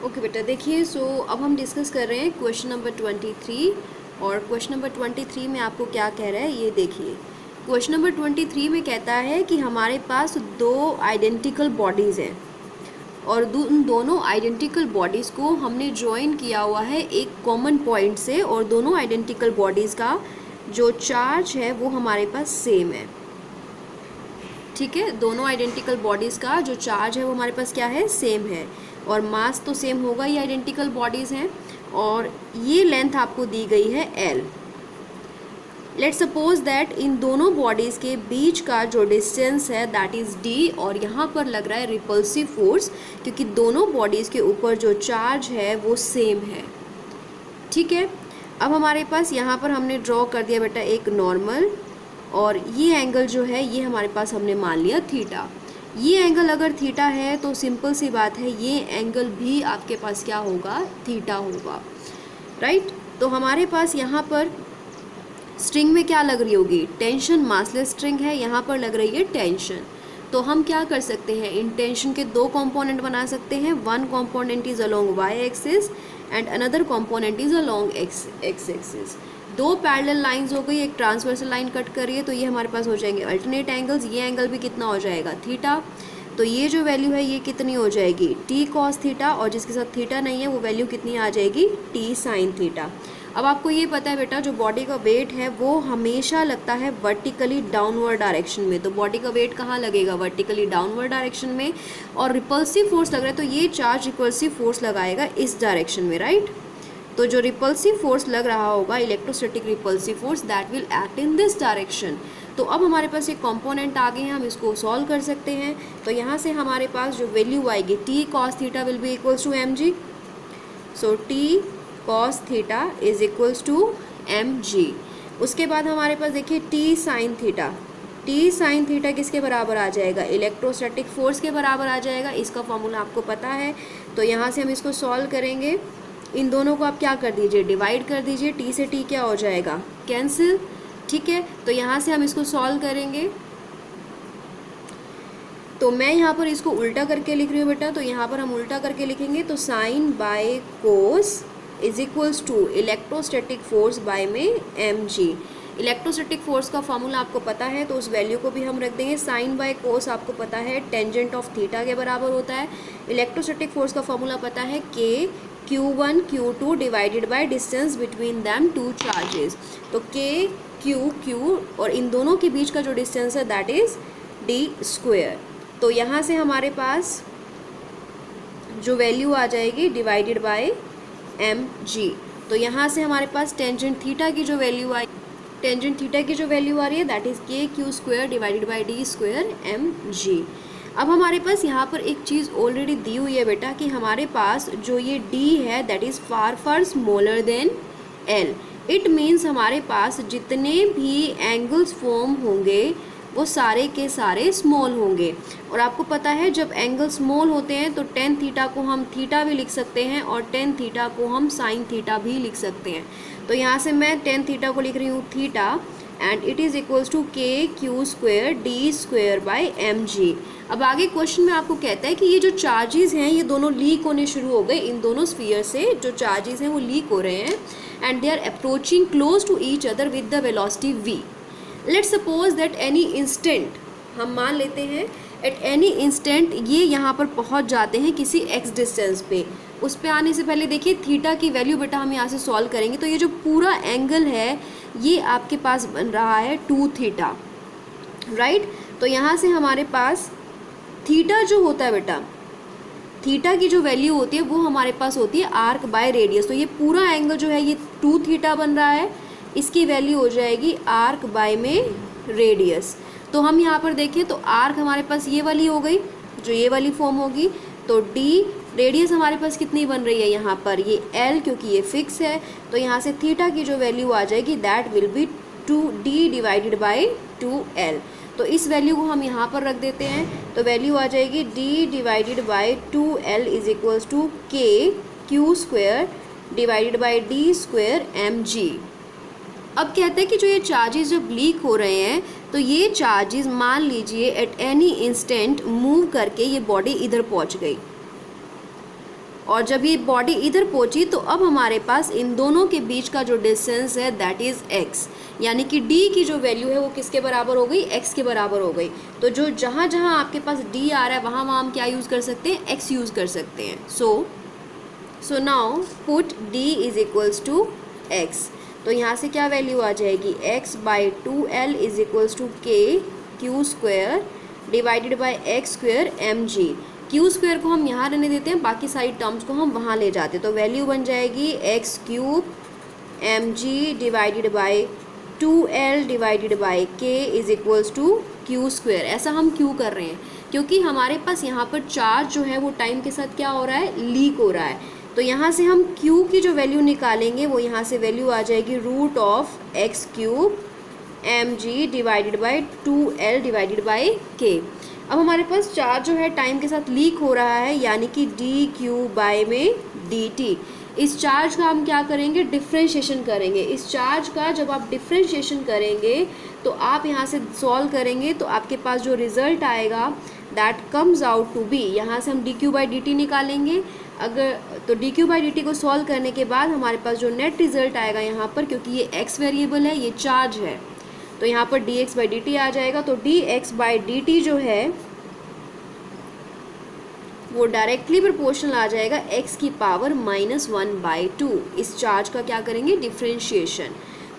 Okay बेटा, देखिए अब हम डिस्कस कर रहे हैं क्वेश्चन नंबर 23। और क्वेश्चन नंबर 23 में आपको क्या कह रहा है ये देखिए। क्वेश्चन नंबर 23 में कहता है कि हमारे पास दो आइडेंटिकल बॉडीज़ हैं और उन दोनों आइडेंटिकल बॉडीज़ को हमने ज्वाइन किया हुआ है एक कॉमन पॉइंट से, और दोनों आइडेंटिकल बॉडीज़ का जो चार्ज है वो हमारे पास सेम है। ठीक है, दोनों आइडेंटिकल बॉडीज़ का जो चार्ज है वो हमारे पास क्या है, सेम है, और मास तो सेम होगा, ये आइडेंटिकल बॉडीज़ हैं, और ये लेंथ आपको दी गई है L। Let's suppose that in दोनों बॉडीज़ के बीच का जो डिस्टेंस है दैट इज़ D, और यहाँ पर लग रहा है रिपल्सिव फोर्स, क्योंकि दोनों बॉडीज़ के ऊपर जो चार्ज है वो सेम है। ठीक है, अब हमारे पास यहाँ पर हमने ड्रॉ कर दिया बेटा एक नॉर्मल, और ये एंगल जो है ये हमारे पास हमने मान लिया थीटा। ये एंगल अगर थीटा है तो सिंपल सी बात है ये एंगल भी आपके पास क्या होगा, थीटा होगा, राइट। तो हमारे पास यहाँ पर स्ट्रिंग में क्या लग रही होगी, टेंशन, मासलेस स्ट्रिंग है, यहाँ पर लग रही है टेंशन। तो हम क्या कर सकते हैं, इन टेंशन के दो कंपोनेंट बना सकते हैं। One component is along y axis and another component is along x axis. दो पैरेलल लाइंस हो गई, एक ट्रांसवर्सल लाइन कट कर रही है, तो ये हमारे पास हो जाएंगे अल्टरनेट एंगल्स। ये एंगल भी कितना हो जाएगा, थीटा। तो ये जो वैल्यू है ये कितनी हो जाएगी, t cos थीटा, और जिसके साथ थीटा नहीं है वो वैल्यू कितनी आ जाएगी, t sin थीटा। अब आपको ये पता है बेटा जो बॉडी का वेट है वो हमेशा लगता है वर्टिकली डाउनवर्ड डायरेक्शन में। तो बॉडी का वेट कहाँ लगेगा, वर्टिकली डाउनवर्ड डायरेक्शन में, और रिपल्सिव फोर्स लग रहा है तो ये चार्ज रिपल्सिव फोर्स लगाएगा इस डायरेक्शन में, राइट। तो जो रिपल्सिव फोर्स लग रहा होगा, electrostatic repulsive force, that will act in this direction. तो अब हमारे पास एक कंपोनेंट आ गए हैं, हम इसको सॉल्व कर सकते हैं। तो यहाँ से हमारे पास जो वैल्यू आएगी t cos theta will be equals to mg। So t cos theta is equals to mg। उसके बाद हमारे पास देखिए t sin theta, t sin theta किसके बराबर आ जाएगा, इलेक्ट्रोस्टैटिक फोर्स के बराबर आ जाएगा। इसका फॉर्मूला आपको पता है, तो यहाँ से हम इसको सॉल्व करेंगे। इन दोनों को आप क्या कर दीजिए, डिवाइड कर दीजिए, t से t क्या हो जाएगा, कैंसिल। ठीक है, तो यहाँ से हम इसको सॉल्व करेंगे। तो मैं यहाँ पर इसको उल्टा करके लिख रही हूँ बेटा, तो यहाँ पर हम उल्टा करके लिखेंगे, तो sine by cos is equals to electrostatic force by में mg। इलेक्ट्रोस्टैटिक फोर्स का फॉर्मूला आपको पता है, तो उस वैल्यू को भी हम रख देंगे। साइन बाय कोस आपको पता है टेंजेंट ऑफ थीटा के बराबर होता है। इलेक्ट्रोस्टैटिक फोर्स का फॉर्मूला पता है k q1 q2 divided by distance between them two charges. तो k q और इन दोनों के बीच का जो डिस्टेंस है दैट इज d स्क्वायर। तो यहाँ से हमारे पास जो वैल्यू आ जाएगी डिवाइडेड बाय mg। तो यहाँ से हमारे पास टेंजेंट थीटा की जो वैल्यू आई, टेंजेंट थीटा की जो वैल्यू आ रही है that is k q square divided by d square mg। अब हमारे पास यहाँ पर एक चीज़ ऑलरेडी दी हुई है बेटा कि हमारे पास जो ये d है that is far smaller than l। It means हमारे पास जितने भी एंगल्स फॉर्म होंगे वो सारे के सारे स्मॉल होंगे। और आपको पता है जब एंगल स्मॉल होते हैं तो टेन थीटा को हम थीटा भी लिख सकते हैं और टेन थीटा को हम साइन थीटा भी लिख सकते हैं। तो यहाँ से मैं टेन थीटा को लिख रही हूँ theta, and it is equals to k q square d square by mg। अब आगे क्वेश्चन में आपको कहता है कि ये जो चार्जेस हैं ये दोनों लीक होने शुरू हो गए, इन दोनों स्फीयर से जो चार्जेस हैं वो लीक हो रहे हैं, and they are approaching close to each other with the velocity v। Let's suppose that any instant, हम मान लेते हैं एट एनी इंस्टेंट ये यहाँ पर पहुँच जाते हैं किसी x डिस्टेंस पे। उस पे आने से पहले देखिए थीटा की वैल्यू बेटा हम यहाँ से सॉल्व करेंगे, तो ये जो पूरा एंगल है ये आपके पास बन रहा है 2 थीटा, राइट। तो यहाँ से हमारे पास थीटा जो होता है बेटा, थीटा की जो वैल्यू होती है वो हमारे पास होती है आर्क बाय रेडियस। तो ये पूरा एंगल जो है ये 2 थीटा बन रहा है, इसकी वैल्यू हो जाएगी आर्क बाय में रेडियस। तो हम यहाँ पर देखें तो आर्क हमारे पास ये वाली हो गई, जो ये वाली फॉर्म होगी, तो d रेडियस हमारे पास कितनी बन रही है यहाँ पर, ये l, क्योंकि ये फिक्स है। तो यहाँ से थीटा की जो वैल्यू आ जाएगी that will be 2d divided by 2l। तो इस वैल्यू को हम यहाँ पर रख देते हैं, तो वैल्यू आ जाएगी d divided by 2l is equals to k q square divided by d square mg। अब कहते हैं कि जो ये चार्जेस जब लीक हो रहे हैं तो ये चार्जेस मान लीजिए एट एनी इंस्टेंट मूव करके ये बॉडी इधर पहुंच गई, और जब ये बॉडी इधर पहुंची तो अब हमारे पास इन दोनों के बीच का जो डिस्टेंस है दैट इज़ x, यानी कि d की जो वैल्यू है वो किसके बराबर हो गई, x के बराबर हो गई। तो जो जहाँ जहाँ आपके पास d आ रहा है वहाँ वहाँ हम क्या यूज़ कर सकते हैं, x यूज़ कर सकते हैं। So now put d is equals to x। तो यहाँ से क्या वैल्यू आ जाएगी, x/2l is equals to k q square divided by x square mg। Q square को हम यहाँ रहने देते हैं, बाकी सारी टर्म्स को हम वहाँ ले जाते हैं। तो वैल्यू बन जाएगी x³ mg divided by 2l divided by k is equals to q square. ऐसा हम क्यों कर रहे हैं, क्योंकि हमारे पास यहाँ पर चार्ज जो है वो टाइम के साथ क्या हो रहा है, लीक हो रहा है। तो यहाँ से हम q की जो वैल्यू निकालेंगे वो यहाँ से वैल्यू आ जाएगी √x³ mg divided by 2l divided by k। अब हमारे पास चार्ज जो है टाइम के साथ लीक हो रहा है, यानी कि dq में dt। इस चार्ज का हम क्या करेंगे, डिफ्रेंशिएशन करेंगे। इस चार्ज का जब आप डिफ्रेंशिएशन करेंगे तो आप यहाँ से सॉल्व करेंगे तो आपके पास जो रिज़ल्ट आएगा that comes out to be, यहाँ से हम dq/dt निकालेंगे। अगर तो dq/dt को सॉल्व करने के बाद हमारे पास जो नेट रिज़ल्ट आएगा यहाँ पर, क्योंकि ये x वेरिएबल है, ये चार्ज है, तो यहाँ पर dx/dt आ जाएगा। तो dx/dt जो है वो डायरेक्टली प्रोपोर्शनल आ जाएगा x की पावर -1/2। इस चार्ज का क्या करेंगे, डिफ्रेंशिएशन।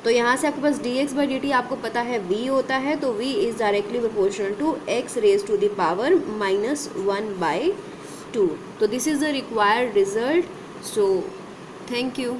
तो यहाँ से आपके पास dx/dt आपको पता है v होता है, तो v is directly proportional to x raise to the power -1/2। तो this is the required result. So thank you.